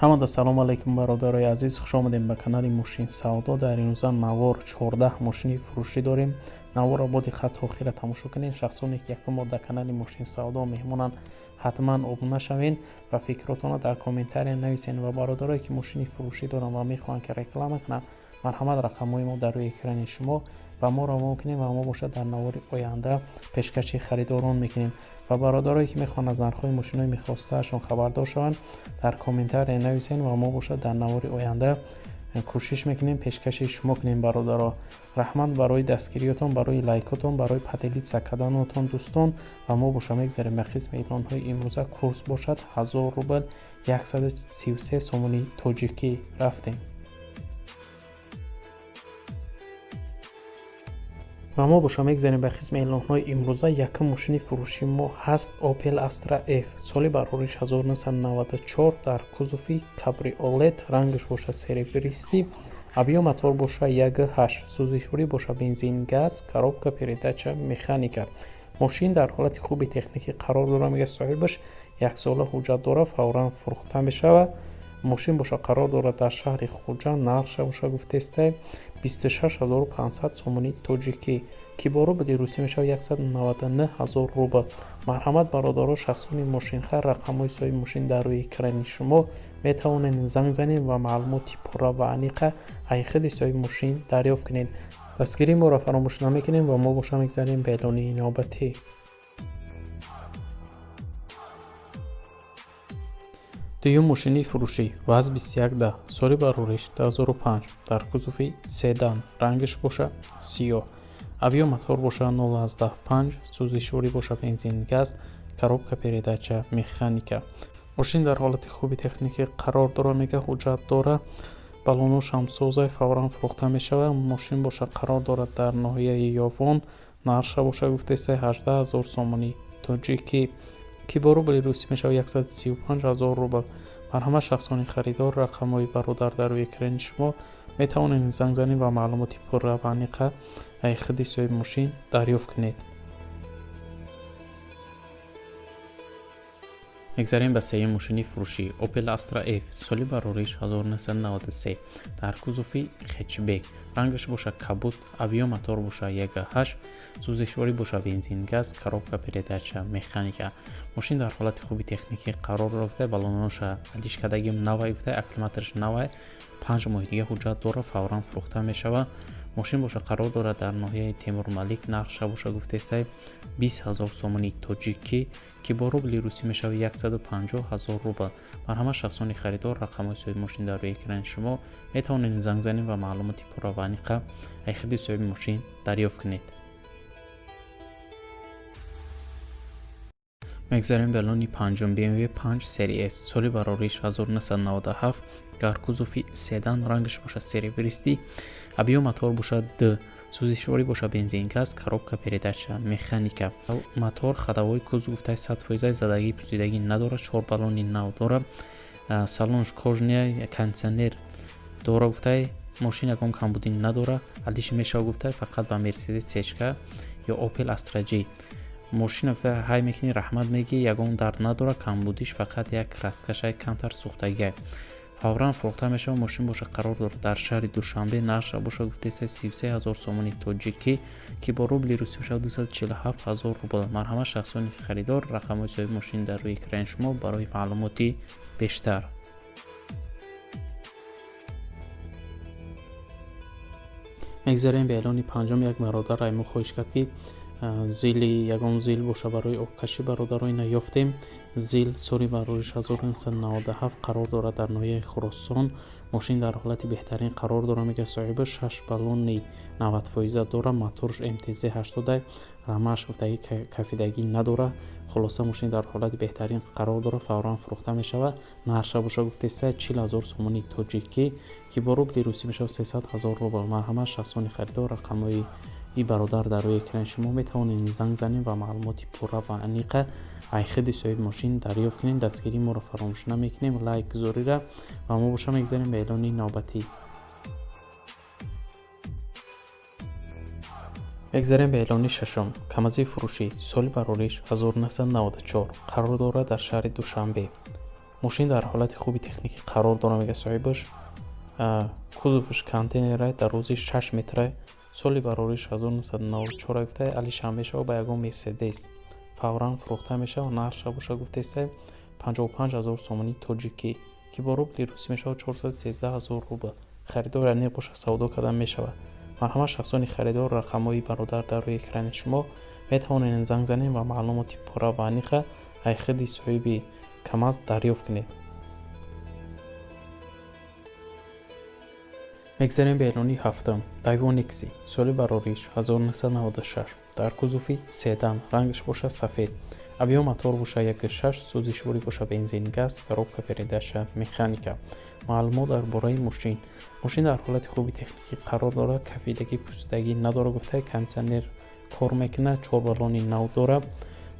ҳамада салом алайкум бародарои азиз, хуш омадем ба канали Мошин Савдо. Дар ин рӯза навор 14 мошини фурӯшӣ дорем. Наворро бо диққат охира тамошо кунед. шахсоне ки якум бор дар канали Мошин Савдо меҳмонанд, ҳатман обуна шавед ва фикротона дар комментария нависед. ва бародарое ки мошини фурӯшӣ доранд ва мехоҳанд ки реклама кунанд, марҳамат рақамҳои мо дар рӯи экрани шумо ва мо равон кунем ва мо бошад дар навори оянда пешкаши харидорон мекунем. ва бародарое ки мехоҳанд аз нархҳои мошинои мехостаашон хабардор шаванд, дар комментария нависед ва мо бошад дар навори оянда кӯшиш мекунем пешкаши шумо кунем. бародаро, раҳмат барои дастгириётон, барои лайкотон, барои падилитса каданотон дӯстон. ва мо боша мегзарем ба қисми эълонҳои имрӯза. курс бошад 1000 рубл 133 сомони тоҷикӣ. рафтем. ва мо боша мегзарем ба қисми эълонҳои имрӯза. якум мошини фурӯши мо ҳаст Opel Astra F, соли барориш 1994, дар кузуфи кабриолет, рангаш боша серебристӣ, объем мотор боша 1.8, сӯзишворӣ боша бензин газ, коробка передача механика. мошин дар ҳолати хуби техникӣ қарор дорад, мега соҳибаш яксола ҳуҷҷат дорад, фавран фурӯхта мешавад. мошин боша қарор дорад дар шаҳри Хуҷанд, нархша боша гуфтестай 26500 сомони тоҷикӣ, ки бо рубли русӣ мешавад 199 000 рубл. марҳамат бародаро, шахсони мошинхар, рақамҳои соҳиби мошин дар рӯи экрани шумо. метавонед занг занед ва маълумоти пурра ва аниқа аз худи соҳиби мошин дарёфт кунед. дастгирии моро фаромӯш намекунем ва мо боша мегзарем ба эълони навбатӣ. дуюм мошини фурӯшӣ ВАЗ 2110, соли барориш 2005, дар кузуфи седан, рангаш боша сиёҳ, объем мотор боша 0.5, сӯзишворӣ боша бензин газ, коробка передача механика. мошин дар ҳолати хуби техникӣ қарор дорад, мега ҳуҷҷат дорад, балонош ҳам соза, фавран фурӯхта мешавад. мошин боша қарор дорад дар ноҳияи Ёвон, нархша боша гуфтестай 18000 сомони тоҷикӣ, ки бо рубли русӣ мешавад 135000 рубл. марҳамат шахсони харидор, рақамҳои бародар дар рӯи экрани шумо. метавонед занг занед ва маълумоти пурра ва аниқа аз худи соҳиби мошин дарёфт кунед. мегзарем ба сеюм мошини фурӯшӣ Opel Astra F, соли барориш 1993, дар кузуфи хетчбек, рангаш боша кабуд, объем мотор боша 1.8, сӯзишворӣ боша бензин газ, коробка передача механика. мошин дар ҳолати хуби техникӣ қарор гирифта, балоноша адишкадаги навай гуфта, акклиматораш навай, 5 моҳи дига ҳуҷҷат дорад, фавран фурӯхта мешавад. мошин боша қарор дорад дар ноҳияи Темурмалик, нархша боша гуфтестай 20000 сомони тоҷикӣ, ки бо рубли русӣ мешавад 150000 рубл. марҳамат шахсони харидор, рақамҳои соҳиби мошин дар рӯи экрани шумо. метавонед занг занед ва маълумоти пурра ва аниқа аз худи соҳиби мошин дарёфт кунед. мегзарем ба эълони панҷум BMW 5 серия S, соли барориш 1997, дар кузуфи седан, рангаш боша серебристӣ, объем мотор боша D, сӯзишворӣ боша бензин газ, коробка передача механика. мотор хадавои кузов гуфтай 100% задагии пусидагӣ надорад, 4 балони нав дорад, салонш кожния, кондитсионер дорад гуфтай. мошин ягон камбудӣ надорад, алиш мешавад гуфтай фақат ба Mercedes C-ка ё Opel Astra J. мошин гуфта ҳай мекунӣ, раҳмат мегӣ, ягон дард надорад, камбудиш фақат як расткашай камтар сӯхтагӣ. фавран фурӯхта мешавад. мошин боша қарор дорад дар шаҳри Душанбе, нархша боша гуфтеста 33000 сомони тоҷикӣ, ки бо рубли русӣ мешавад 247000 рубл. марҳамат шахсони харидор, рақамҳои соҳиби мошин дар рӯи экрани шумо барои маълумоти бештар. мегзарем ба эълони панҷум. як бародар аймон хоҳиш кард ки зили ягон зил боша барои обкашӣ. бародаро ина ёфтем. зил соли барориш 1997, қарор дорад дар ноҳияи Хуросон. мошин дар ҳолати беҳтарин қарор дорад, мега соҳиба 6 балони 90% дорад, моторш MTZ 80, рамааш гуфтагӣ кафидагӣ надорад. хулоса мошин дар ҳолати беҳтарин қарор дорад, фавран фурӯхта мешавад. нархша боша гуфтеста 40000 сомони тоҷикӣ, ки бо рубли русӣ мешавад 300000 рубл. марҳамат шахсони харидор, рақамҳои и бародар дар рӯи экрани шумо. метавонед занг занед ва маълумоти пурра ва аниқа аз худи соҳиби мошин дарёфт кунед. дастгирии моро фаромӯш намекунем, лайк гузорира ва мо боша мегзарем ба эълони навбатӣ. мегзарем ба эълони шашум. камазии фурӯшӣ, соли барориш 1994, қарор дорад дар шаҳри Душанбе, мошин дар ҳолати хуби техникӣ қарор дора, мега соҳибаш. кузоваш контейнера дарози 6 метра, соли барориш 1994 гуфтае али шамешава ба ягон мерседес фавран фурӯхта мешава. нарша боша гуфтеса 55000 сомонӣ тоҷикӣ ки бо рубли русӣ мешава 413000 рубл. харидор аниқ боша савдо карда мешава. марҳама шахсони харидор рақамҳои бародар дар рӯи экрани шумо метавонед занг занед ва маълумоти пурра ва аниқа аз худи соҳиби камаз дарёфт кунед. мегзарем ба эълони ҳафтум. Daewoo Nexi соли барориш 1996 дар кузуфи седан, рангаш боша сафед, авио мотор боша 1.6, сӯзишворӣ боша бензин газ, коробка передаша механика. маълумот дар бораи мошин дар ҳолати хуби техникӣ қарор дорад, кафидагӣ пӯстагӣ надора гуфтае кондитсионер кор мекунад, 4 баллони нав дорад,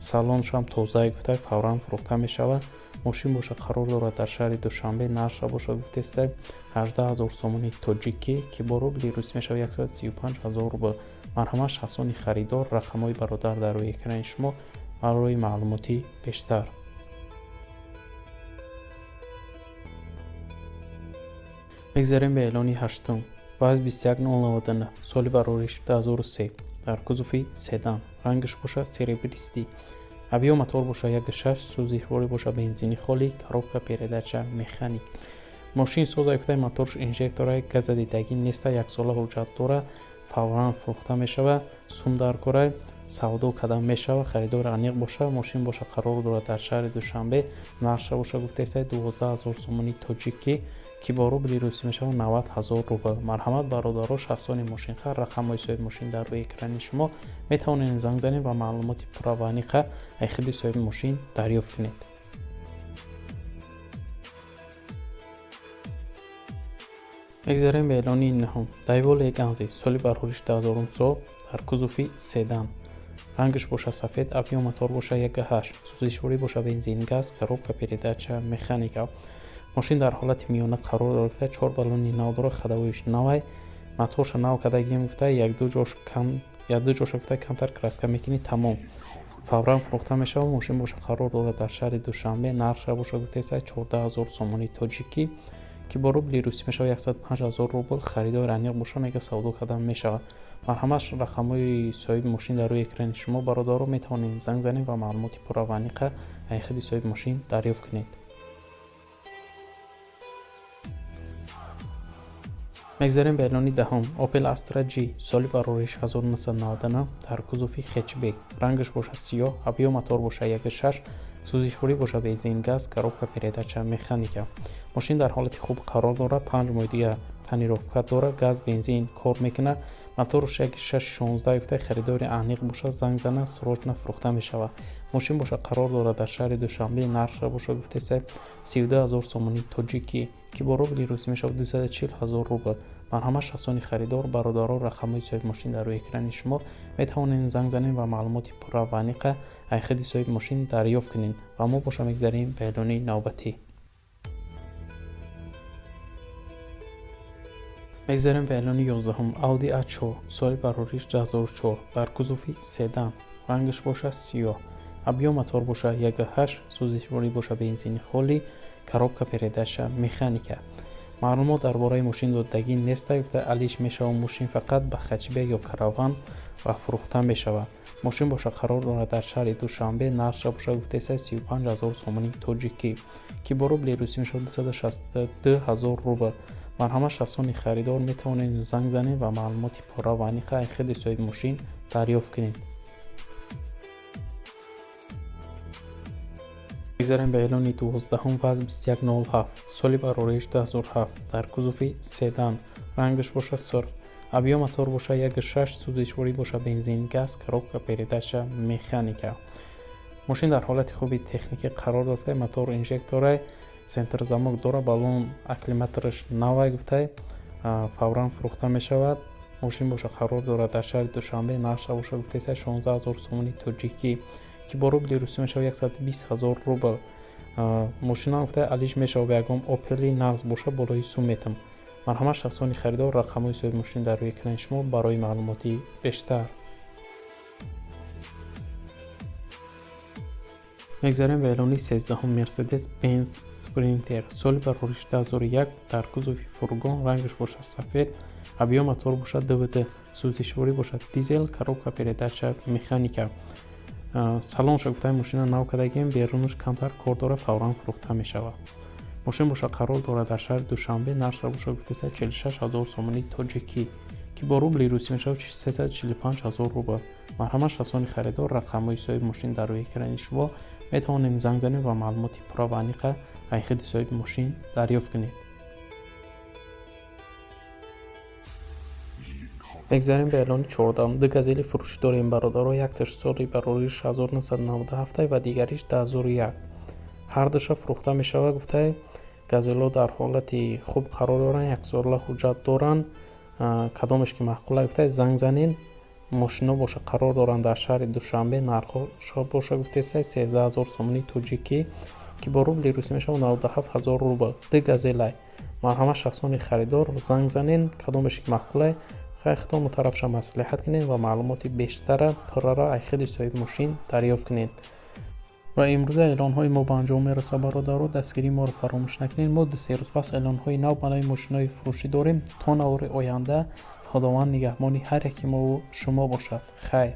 салоншам тоза гуфтае фавран фурӯхта мешавад. мошин боша қарор дорад дар шаҳри Душанбе, нарша боша гуфтеста 18000 сомонӣ тоҷикӣ ки бо рубли русӣ мешава 135000 рубл. марҳама шахсони харидор рақамҳои бародар дар рӯи экрани шумо барои маълумоти бештар. мегзарем ба эълони ҳаштум. ВАЗ 21099 соли барориш 2003 дар кузуфи седан, рангаш боша серебристӣ, авио мотор боша 1.6, сӯзишворӣ боша бензини холӣ, коробка передача механик. мошин соза гуфтае моторш инжектора газадидагӣ неста, 1 сола ҳуҷҷат дора, фавран фурӯхта мешава, сум дар кора савдо карда мешава. харидор аниқ боша. мошин боша қарор дорад дар шаҳри Душанбе, нарша боша гуфтеста 12000 сомонӣ тоҷикӣ ки бо рубли русӣ мешава 90000 рубл. марҳамат бародаро, шахсони мошинхар, рақамҳои соҳиби мошин дар рӯи экрани шумо метавонед занг занед ва маълумоти пурра ва аниқа аз худи соҳиби мошин дарёфт кунед. мегзарем ба эълони наҳум. Daewoo Leganzi соли барориш 2000 сол дар кузуфи седан, рангаш боша сафед, авио мотор боша 1.8, сӯзишворӣ боша бензин газ, коробка передача механика. мошин дар ҳолати миёна қарор дорад гуфтае 4 баллони нав дора, ходовоиш навай, моторша нав кардагӣ гуфтае 1-2 ҷоша гуфтае камтар краска мекунӣ, тамом, фавран фурӯхта мешава. мошин боша қарор дорад дар шаҳри Душанбе, нарша боша гуфтеса 14000 сомонӣ тоҷикӣ ки бо рубли русӣ мешава 105000 рубл. харидор аниқ боша, мега савдо карда мешава. марҳамат рақамҳои соҳиби мошин дар рӯи экрани шумо бародаро метавонед занг занед ва маълумоти пурра ва аниқа аз худи соҳиби мошин дарёфт кунед. мегзарем ба эълони даҳум. Opel Astra G соли барориш 1999 дар кузуфи хетчбек, рангаш боша сиёҳ, авио мотор боша 1.6, сӯзишворӣ боша бензин газ, коробка передача механика. мошин дар ҳолати хуб қарор дорад, 5 моҳ дига танировка дорад, газ бензин кор мекунад, моторш 1.616 гуфтае харидори аниқ боша, занг зана срочно фурӯхта мешава. мошин боша қарор дорад дар шаҳри Душанбе, нарша боша гуфтеса 32000 сомонӣ тоҷикӣ ки бо рубли русӣ мешава 240000 рубл. марҳама шахсони харидор бародаро, рақамҳои соҳиби мошин дар рӯи экрани шумо метавонед занг занед ва маълумоти пурра ва аниқа аз худи соҳиби мошин дарёфт кунед. ва мо боша мегзарем ба эълони навбатӣ. мегзарем ба эълони 11. Audi A4 соли барориш 2004 дар кузуфи седан, рангаш боша сиёҳ, авио мотор боша 1.8, сӯзишворӣ боша бензини холӣ, коробка передаша механика. маълумот дар бораи мошин додагӣ неста, гуфта алиш мешава мошин фақат ба хачбе ё караван ва фурӯхта мешава. мошин боша қарор дорад дар шаҳри Душанбе, нарша боша гуфтеса 35000 сомонӣ тоҷикӣ ки бо рубли русӣ мешава 262000 рубл. марҳама шахсони харидор метавонед занг занед ва маълумоти пурра ва аниқа аз худи соҳиби мошин дарёфт кунед. мегзарем ба эълони 12. ВАЗ 2107 соли барориш 2007 дар кузуфи седан, рангаш боша сирх, авио мотор боша 1.6, сӯзишворӣ боша бензин газ, коробка передача механика. мошин дар ҳолати хуби техникӣ қарор дорад, мотор инжектора сентр замок дора, баллон акклиматораш навай гуфтае фавран фурӯхта мешавад. мошин боша қарор дорад дар шаҳри Душанбе, нарша боша гуфтеса 16000 сомонӣ тоҷикӣ ки бо рубли русӣ мешава 120000 рубл. мошина гуфтае алиш мешава ба ягон Opel нағз боша, болои сум метам. марҳамат шахсони харидор, рақамҳои соҳиби мошин дар рӯи экрани шумо барои маълумоти бештар. мегзарем ба эълони 13-ум Mercedes-Benz Sprinter соли барориш 2001 дар кузови фургон, рангаш бошад сафед, ҳабиё мотор бошад ДВД, сӯзишворӣ бошад дизел, коробка передача механика. салонша гуфтаи мошина нав кардагием, берунаш камтар кор дора, фавран фурӯхта мешавад. мошин боша қарор дорад дар шаҳри Душанбе, наршра боша гуфтаса 46 000 сомони тоҷикӣ ки бо рубли русӣ мешавад 345 000 рубл. марҳамат шахсони харидор рақамҳои соҳиби мошин дар рӯи экрани шумо метавонед занг занед ва маълумоти пурра ва аниқа аз худи соҳиби мошин дарёфт кунед. мегзарем ба эълони 14-ум ду газели фурӯшӣ дорем бародаро, якташ соли барориш 1997 ва дигариш 2001. ҳар душа фурӯхта мешавад. гуфтае газело дар ҳолати хуб қарор доранд, яксола ҳуҷҷат доранд, кадомеш ки маъқул гуфтае занг занед. мошино боша қарор доранд дар шаҳри Душанбе, нархош боша гуфтеса 13 000 сомони тоҷикӣ ки бо рубли русӣ мешавад 97 000 рубл. ду газелай. марҳамат шахсони харидор занг занед, кадомеш ки маъқулай хайтому тарафша маслиҳат кунед ва маълумоти бештара пурраро аз худи соҳиби мошин дарёфт кунед. ва имрӯза эълонҳои мо ба анҷом мераса бародаро, дастгирии моро фаромӯш накунед. мо 2-3 рӯз пас эълонҳои нав барои мошинои фурӯшӣ дорем. то навори оянда худованд нигаҳбони ҳар яки мо шумо бошад. хайр.